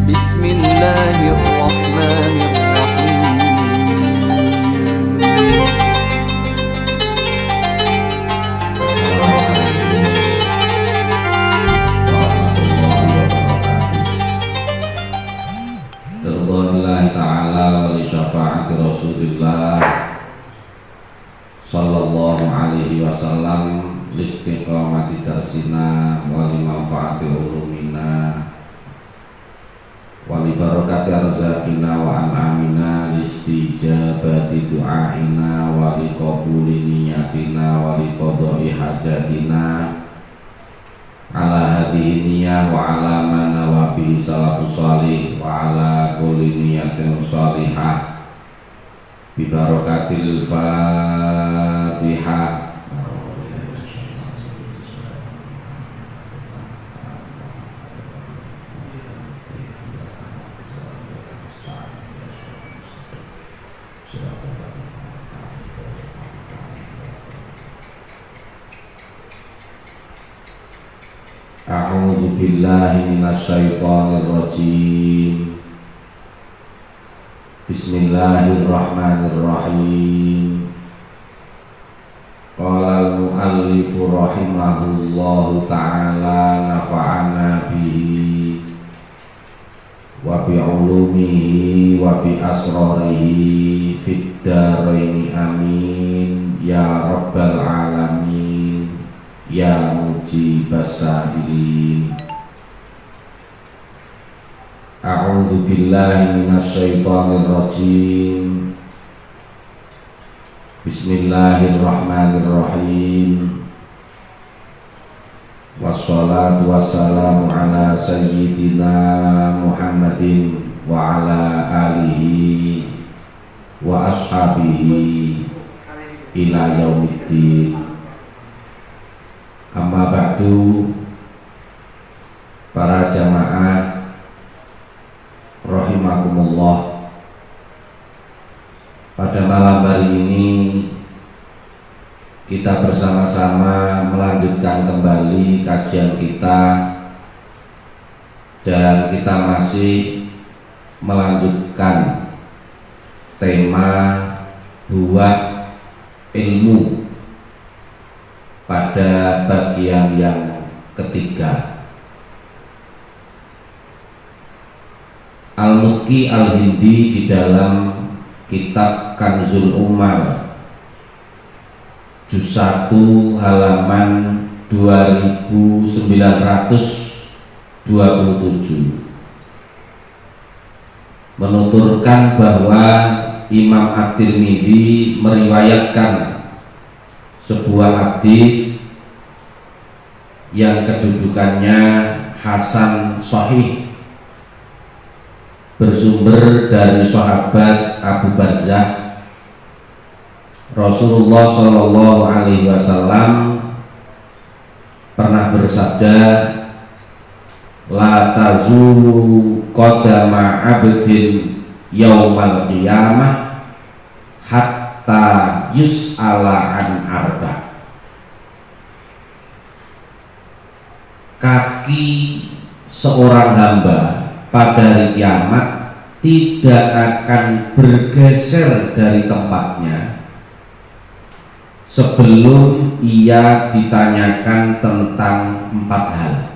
Ridwanillahi ta'ala wa li syafaati Rasulillah sallallahu alaihi wasallam listiqamati darsina wa li manfaati ulumina wa li barakati arzaqina wa an'amina listijabati du'aina wa li qabuli niyatina wa li qadai hajatina ala hadhihi niyah wa ala man nawa bihi salafus salih wa ala kulli niyatin salihah bi barakatil Fatihah. A'udzu billahi minasy syaithanir rajim. Bismillahirrahmanirrahim. Qala al-muallif rahimahullahu ta'ala nafa'ana bihi wa bi ulumihi wa bi asrarihi fid dharain amin ya rabbal alamin ya mujibas sa'ilin. A'udzu billahi minasy syaithanir rajim. Bismillahirrahmanirrahim. Wassalatu wassalamu ala sayyidina Muhammadin wa ala alihi wa ashabihi ila yaumiddin. Amma ba'du, para jamaah rahimakumullah, pada malam hari ini kita bersama-sama melanjutkan kembali kajian kita, dan kita masih melanjutkan tema buah ilmu pada bagian yang ketiga. Al-Muqi Al-Hindi di dalam kitab Kanzul Ummal juz 1 halaman 2927 menuturkan bahwa Imam At-Tirmidzi meriwayatkan sebuah hadis yang kedudukannya hasan sahih, bersumber dari sahabat Abu Barzah. Rasulullah Shallallahu Alaihi Wasallam pernah bersabda, la tazulu qadama abdin yaumal qiyamah hatta yus'ala an arba. Kaki seorang hamba pada hari kiamat tidak akan bergeser dari tempatnya sebelum ia ditanyakan tentang 4 hal.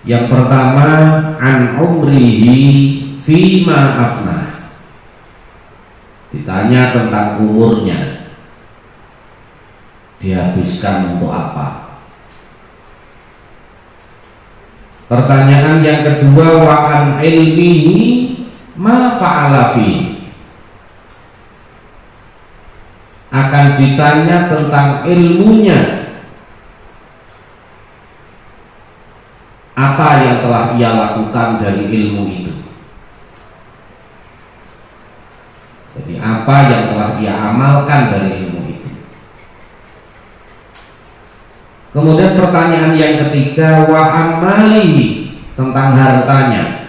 Yang pertama, an umrihi fima afnah. Ditanya tentang umurnya, dihabiskan untuk apa. Pertanyaan yang kedua, wa an ilmihi ma fa'ala fi. Akan ditanya tentang ilmunya, apa yang telah ia lakukan dari ilmu itu. Jadi apa yang telah ia amalkan dari ilmu itu. Kemudian pertanyaan yang ketiga, wa amalihi, tentang hartanya,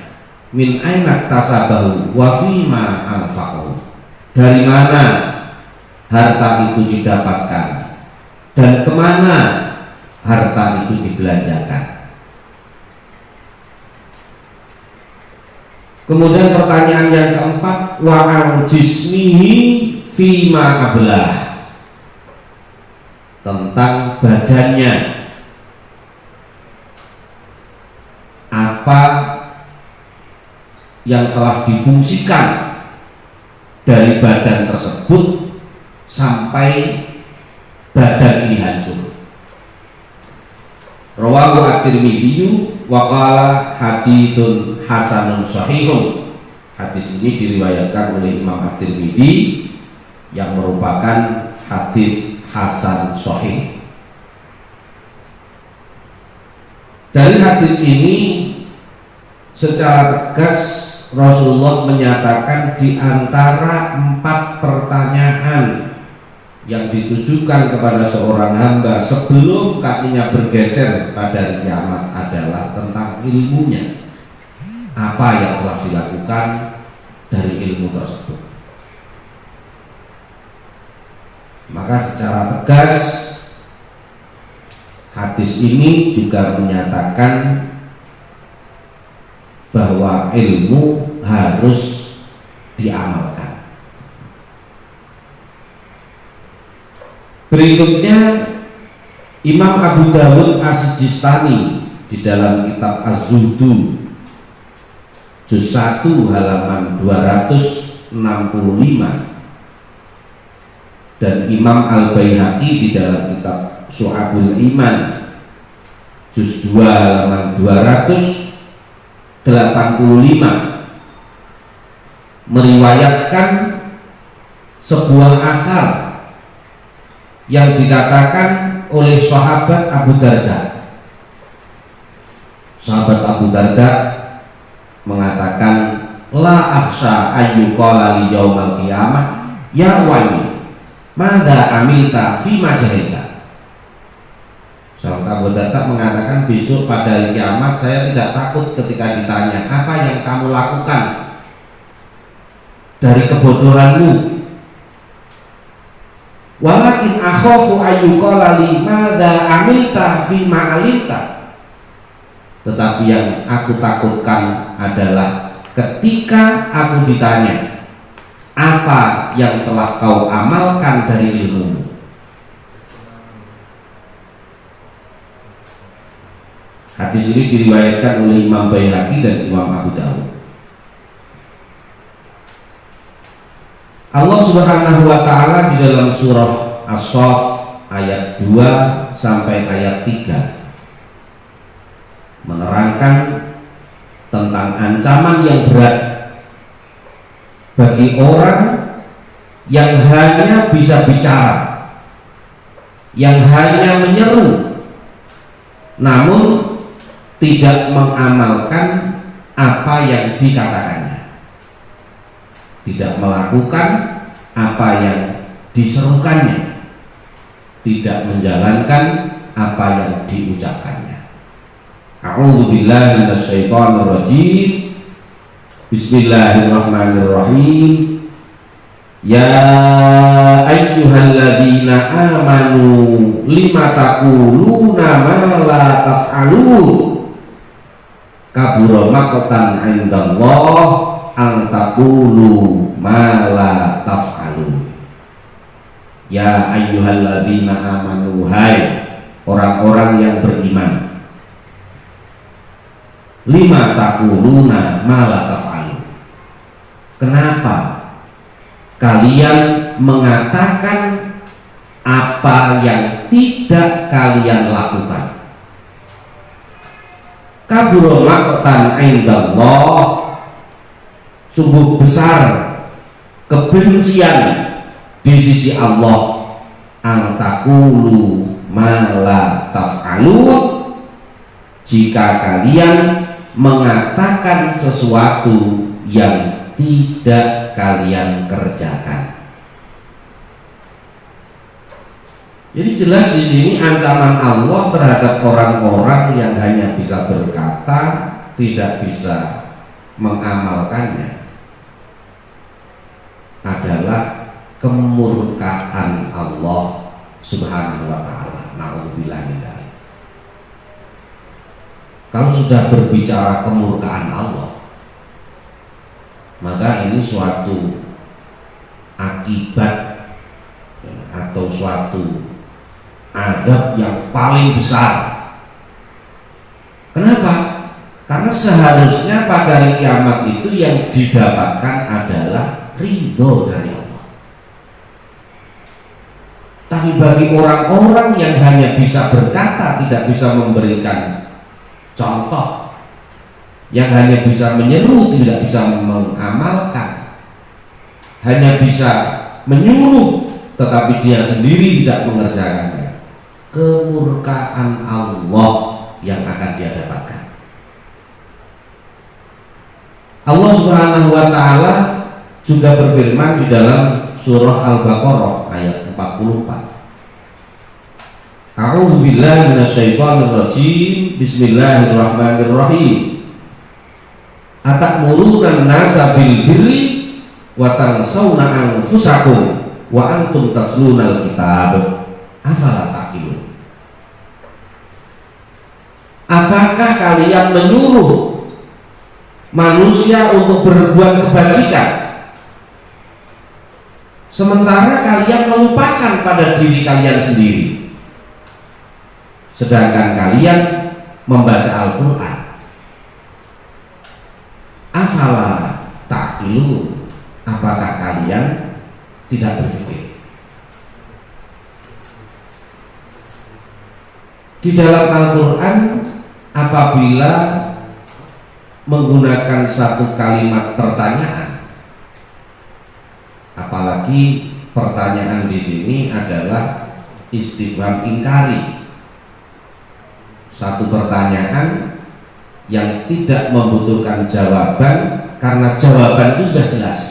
min aina tasabahu wa fima anfaqahu. Dari mana harta itu didapatkan dan kemana harta itu dibelanjakan. Kemudian pertanyaan yang keempat, wa an jismihi fima ablah, tentang badannya, apa yang telah difungsikan dari badan tersebut sampai badan ini hancur. Rawahu at-Tirmidzi wa qala haditsun hasanun sahihun. Hadis ini diriwayatkan oleh Imam At-Tirmidzi yang merupakan hadis hasan sahih. Dari hadis ini secara tegas Rasulullah menyatakan di antara 4 pertanyaan yang ditujukan kepada seorang hamba sebelum kakinya bergeser pada kiamat adalah tentang ilmunya, apa yang telah dilakukan dari ilmu tersebut. Maka secara tegas hadis ini juga menyatakan bahwa ilmu harus diamalkan. Berikutnya Imam Abu Dawud As-Sijistani di dalam kitab Az-Zuhdu juz 1 halaman 265 dan Imam Al-Baihaqi di dalam kitab Syu'abul Iman juz 2 halaman 285 meriwayatkan sebuah asar yang dikatakan oleh sahabat Abu Darda. Sahabat Abu Darda mengatakan, la akhsha ayyuqala li yaumal qiyamah ya wani madza amilta fi majahita. Sahabat Abu Darda mengatakan, besok pada hari kiamat saya tidak takut ketika ditanya apa yang kamu lakukan dari kebodohanmu. Walakin akhafu ayyuqala li madza amilta fi ma alimta. Tetapi yang aku takutkan adalah ketika aku ditanya apa yang telah kau amalkan dari ilmumu. Hadis ini diriwayatkan oleh Imam Baihaqi dan Imam Abu Dawud. Allah Subhanahu wa taala di dalam surah As-Saff ayat 2 sampai ayat 3 menerangkan tentang ancaman yang berat bagi orang yang hanya bisa bicara, yang hanya menyeru namun tidak mengamalkan apa yang dikatakannya, tidak melakukan apa yang diserukannya, tidak menjalankan apa yang diucapkannya. A'udzu billahi minasyaitonir rajim. Bismillahirrahmanirrahim. Ya ayyuhalladzina amanu lima taquluna ma la taf'alun. Kabura maqtan 'indallah an taqulu ma la taf'alun. Ya ayyuhalladzina amanu, hai orang-orang yang beriman, lima taquluna ma la taf'alun. Kenapa kalian mengatakan apa yang tidak kalian lakukan? Kabura maqtan 'indallah, sungguh besar kebencian di sisi Allah, antaqulu ma la taf'alun, jika kalian mengatakan sesuatu yang tidak kalian kerjakan. Jadi jelas di sini ancaman Allah terhadap orang-orang yang hanya bisa berkata, tidak bisa mengamalkannya, adalah kemurkaan Allah Subhanahu wa ta'ala. Na'udzubillah min dzalik. Kalau sudah berbicara kemurkaan Allah, maka ini suatu akibat atau suatu azab yang paling besar. Kenapa? Karena seharusnya pada hari kiamat itu yang didapatkan adalah ridho dari Allah. Tapi bagi orang-orang yang hanya bisa berkata, tidak bisa memberikan contoh, yang hanya bisa menyeru, tidak bisa mengamalkan, hanya bisa menyuruh tetapi dia sendiri tidak mengerjakannya, kemurkaan Allah yang akan dia dapatkan. Allah Subhanahu wa taala juga berfirman di dalam surah Al-Baqarah ayat 44. A'udzu billahi minasyaitonir rajim. Bismillahirrahmanirrahim. Atamuruna an-nasa bil birri wa tansawna anfusakum wa antum tatlunal kitab afala taqilun. Apakah kalian menyuruh manusia untuk berbuat kebajikan sementara kalian melupakan pada diri kalian sendiri, sedangkan kalian membaca Al-Quran? Afala taqilun, apakah kalian tidak berpikir? Di dalam Al-Quran apabila menggunakan satu kalimat pertanyaan, apalagi pertanyaan di sini adalah istifham ingkari, satu pertanyaan yang tidak membutuhkan jawaban karena jawaban itu sudah jelas.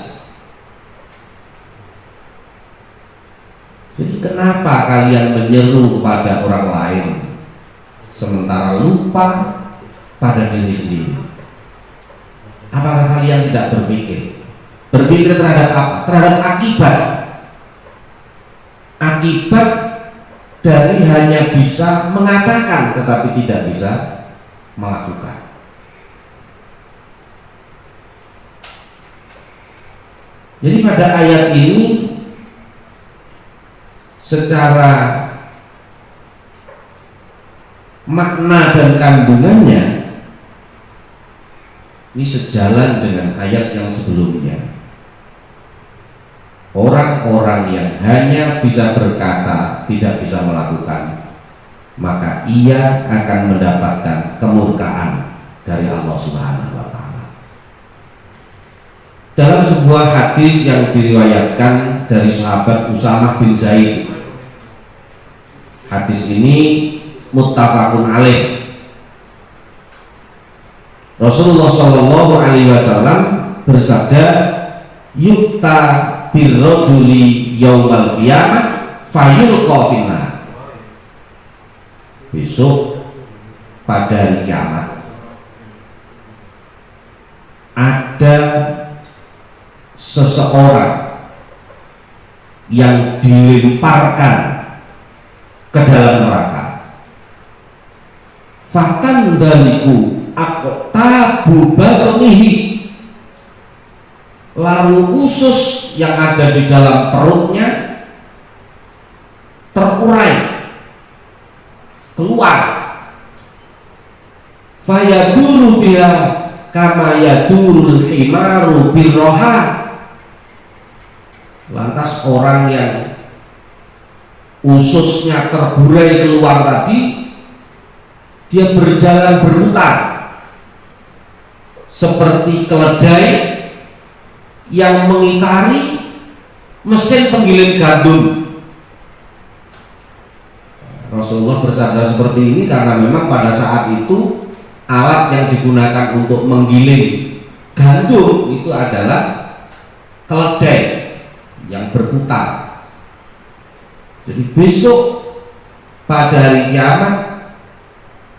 Jadi kenapa kalian menyeru kepada orang lain sementara lupa pada diri sendiri? Apakah kalian tidak berpikir? Berpikir terhadap apa? Terhadap akibat. Akibat dari hanya bisa mengatakan tetapi tidak bisa melakukan. Jadi pada ayat ini secara makna dan kandungannya ini sejalan dengan ayat yang sebelumnya. Orang-orang yang hanya bisa berkata, tidak bisa melakukan, maka ia akan mendapatkan kemurkaan dari Allah Subhanahu wa taala. Dalam sebuah hadis yang diriwayatkan dari sahabat Usamah bin Zaid, hadis ini muttafaqun alaih. Rasulullah Shallallahu Alaihi Wasallam bersabda, "Yukta birrojuli yaumal qiyamah fayulqa finnar." Besok pada hari kiamat ada seseorang yang dilemparkan ke dalam neraka. Fatan daliku aqtabu batnihi, lalu usus yang ada di dalam perutnya terurai keluar. Fayaduru biha kama yadurul himaru birroha. Lantas orang yang ususnya terburai keluar tadi, dia berjalan berputar seperti keledai yang mengitari mesin penggiling gandum. Rasulullah bersabda seperti ini karena memang pada saat itu alat yang digunakan untuk menggiling gandum itu adalah keledai yang berputar. Jadi besok pada hari kiamat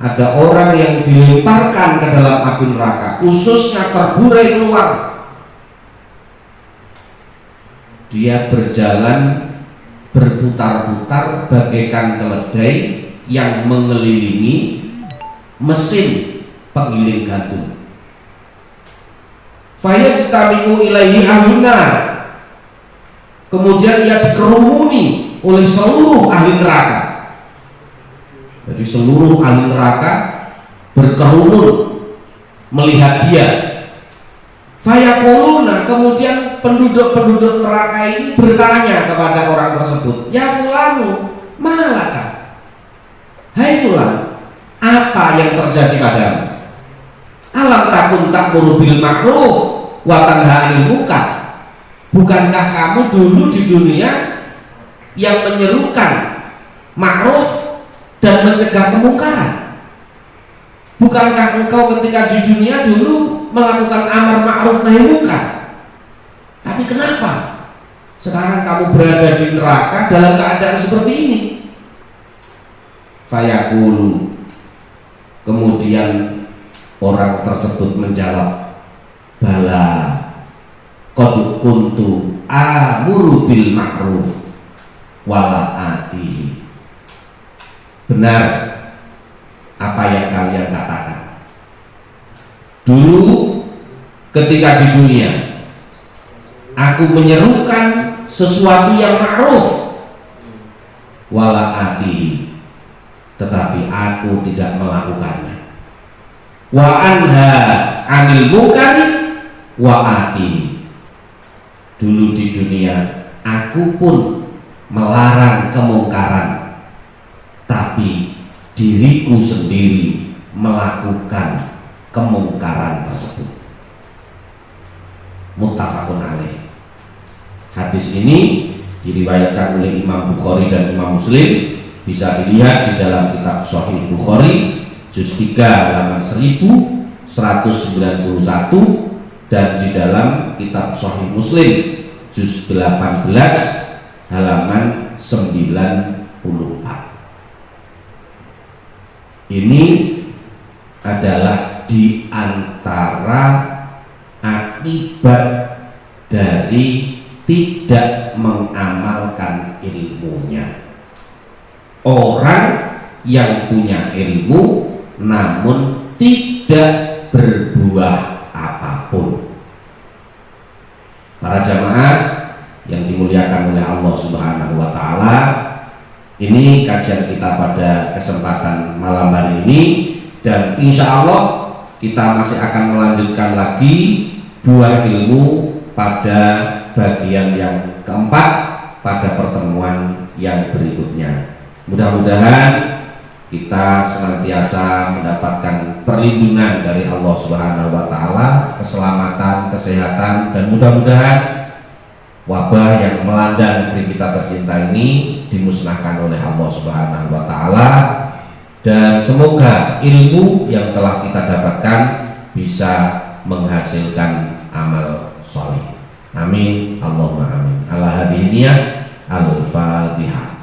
ada orang yang dilemparkan ke dalam api neraka, ususnya terburai keluar. Dia berjalan berputar-putar bagaikan keledai yang mengelilingi mesin penggiling gandum. fayajtami'u ilaihi ahlun-nar, kemudian ia dikerumuni oleh seluruh ahli neraka. Jadi seluruh ahli neraka berkerumun melihat dia. Fayaquluna, kemudian penduduk-penduduk neraka ini bertanya kepada orang tersebut, ya fulanu, malaka, hai fulan, apa yang terjadi padamu? Alam takun ta'muru bil ma'ruf wa tanha 'anil munkar. Bukankah kamu dulu di dunia yang menyerukan ma'ruf dan mencegah kemungkaran? Bukankah engkau ketika di dunia dulu melakukan amar ma'ruf nahi munkar? Tapi kenapa sekarang kamu berada di neraka dalam keadaan seperti ini? Fayaqulu, kemudian orang tersebut menjawab, bala qad kuntu amuru bil ma'ruf wala ati. Benar apa yang kalian katakan. Dulu ketika di dunia aku menyerukan sesuatu yang ma'ruf wala ati, tetapi aku tidak melakukannya. Wa anha 'anil munkari wa ati. Dulu di dunia aku pun melarang kemungkaran, tapi diriku sendiri melakukan kemungkaran tersebut. Muttafaqun alaih. Hadis ini diriwayatkan oleh Imam Bukhari dan Imam Muslim. Bisa dilihat di dalam kitab Sahih Bukhari juz 3 halaman 1191 dan di dalam kitab Sahih Muslim juz 18 halaman 94. Ini adalah di antara akibat dari tidak mengamalkan ilmunya. Orang yang punya ilmu namun tidak berbuah apapun. Para jamaah yang dimuliakan oleh Allah Subhanahu wa taala, ini kajian kita pada kesempatan malam hari ini, dan insya Allah kita masih akan melanjutkan lagi buah ilmu pada bagian yang keempat pada pertemuan yang berikutnya. Mudah-mudahan kita senantiasa mendapatkan perlindungan dari Allah Subhanahu wa taala, keselamatan, kesehatan, dan mudah-mudahan wabah yang melanda negeri kita tercinta ini dimusnahkan oleh Allah Subhanahu wa taala, dan semoga ilmu yang telah kita dapatkan bisa menghasilkan amal soleh. Amin, Allahumma amin. Ala hadiniyah, al-Fatihah.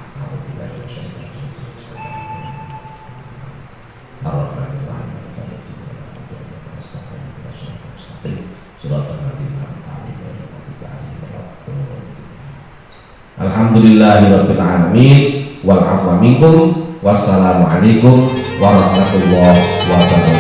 Alhamdulillahirabbil alamin wal afwa minkum. Wassalamualaikum warahmatullahi wabarakatuh.